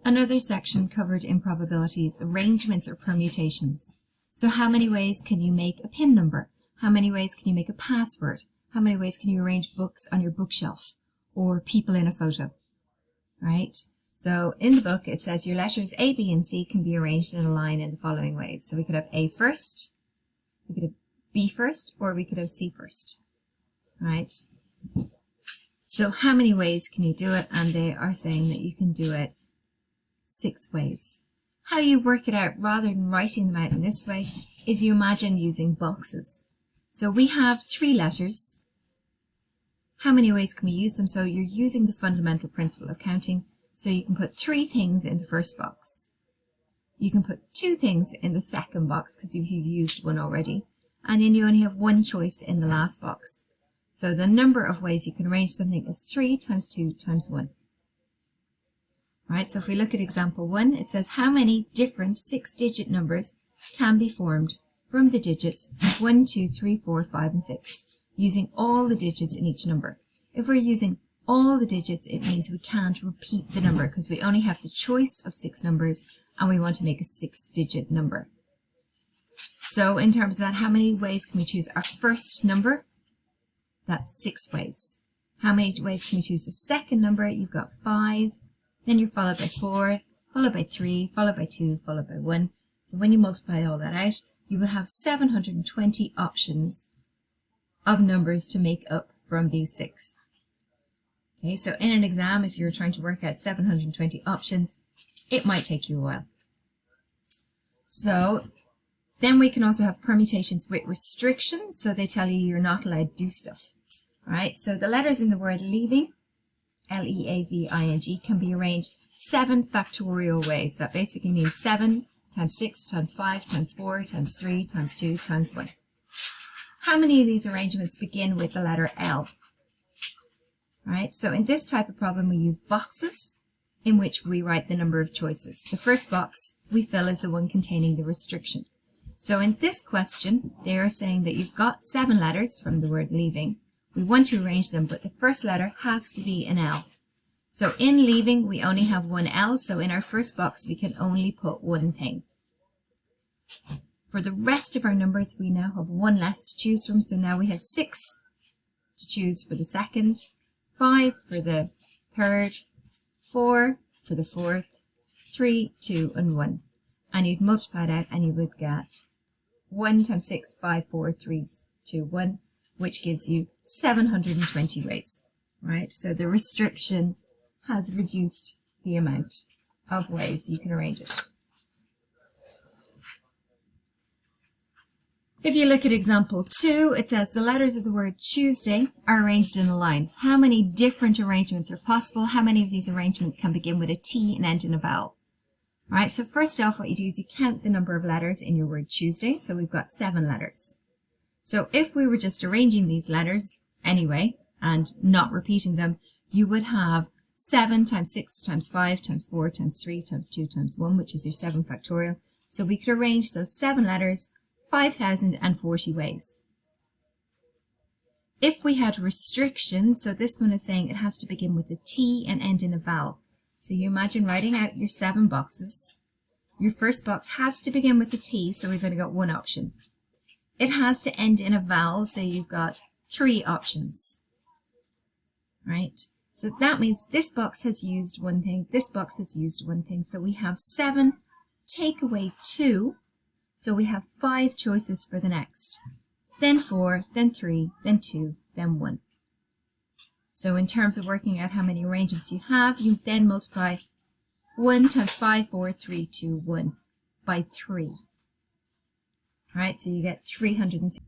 Another section covered in probabilities, arrangements or permutations. So how many ways can you make a PIN number? How many ways can you make a password? How many ways can you arrange books on your bookshelf or people in a photo? Right? So in the book it says your letters A, B and C can be arranged in a line in the following ways. So we could have A first, we could have B first, or we could have C first. Right? So how many ways can you do it? And they are saying that you can do it 6 ways. How you work it out rather than writing them out in this way is you imagine using boxes. So we have 3 letters. How many ways can we use them? So you're using the fundamental principle of counting. So you can put 3 things in the first box. You can put 2 things in the second box because you've used one already. And then you only have 1 choice in the last box. So the number of ways you can arrange something is 3 times 2 times 1. Right, so if we look at example 1, it says how many different 6-digit numbers can be formed from the digits 1, 2, 3, 4, 5 and 6, using all the digits in each number. If we're using all the digits, it means we can't repeat the number because we only have the choice of 6 numbers and we want to make a 6-digit number. So in terms of that, how many ways can we choose our first number? That's 6 ways. How many ways can we choose the second number? You've got 5. Then you're followed by 4, followed by 3, followed by 2, followed by 1. So when you multiply all that out, you will have 720 options of numbers to make up from these 6. Okay, so in an exam, if you're trying to work out 720 options, it might take you a while. So then we can also have permutations with restrictions. So they tell you you're not allowed to do stuff. All right, so the letters in the word leaving, L-E-A-V-I-N-G, can be arranged 7 factorial ways. That basically means 7 times 6 times 5 times 4 times 3 times 2 times 1. How many of these arrangements begin with the letter L? Right, so in this type of problem we use boxes in which we write the number of choices. The first box we fill is the one containing the restriction. So in this question they are saying that you've got 7 letters from the word leaving. We want to arrange them, but the first letter has to be an L. So in leaving, we only have 1 L, so in our first box, we can only put 1 thing. For the rest of our numbers, we now have 1 less to choose from, so now we have 6 to choose for the second, 5 for the third, 4 for the fourth, 3, 2, and 1. And you'd multiply it out and you would get 1 times 6, 5, 4, 3, 2, 1. Which gives you 720 ways, right? So the restriction has reduced the amount of ways you can arrange it. If you look at example 2, it says the letters of the word Tuesday are arranged in a line. How many different arrangements are possible? How many of these arrangements can begin with a T and end in a vowel? All right, so first off, what you do is you count the number of letters in your word Tuesday. So we've got 7 letters. So if we were just arranging these letters anyway and not repeating them, you would have 7 times 6 times 5 times 4 times 3 times 2 times 1, which is your 7 factorial. So we could arrange those 7 letters 5,040 ways. If we had restrictions, so this one is saying it has to begin with a T and end in a vowel. So you imagine writing out your 7 boxes. Your first box has to begin with a T, so we've only got 1 option. It has to end in a vowel, so you've got 3 options, right? So that means this box has used 1 thing, this box has used 1 thing. So we have 7, take away 2, so we have 5 choices for the next. Then 4, then 3, then 2, then 1. So in terms of working out how many arrangements you have, you then multiply 1 times 5, 4, 3, 2, 1 by 3. Right, so you get 360.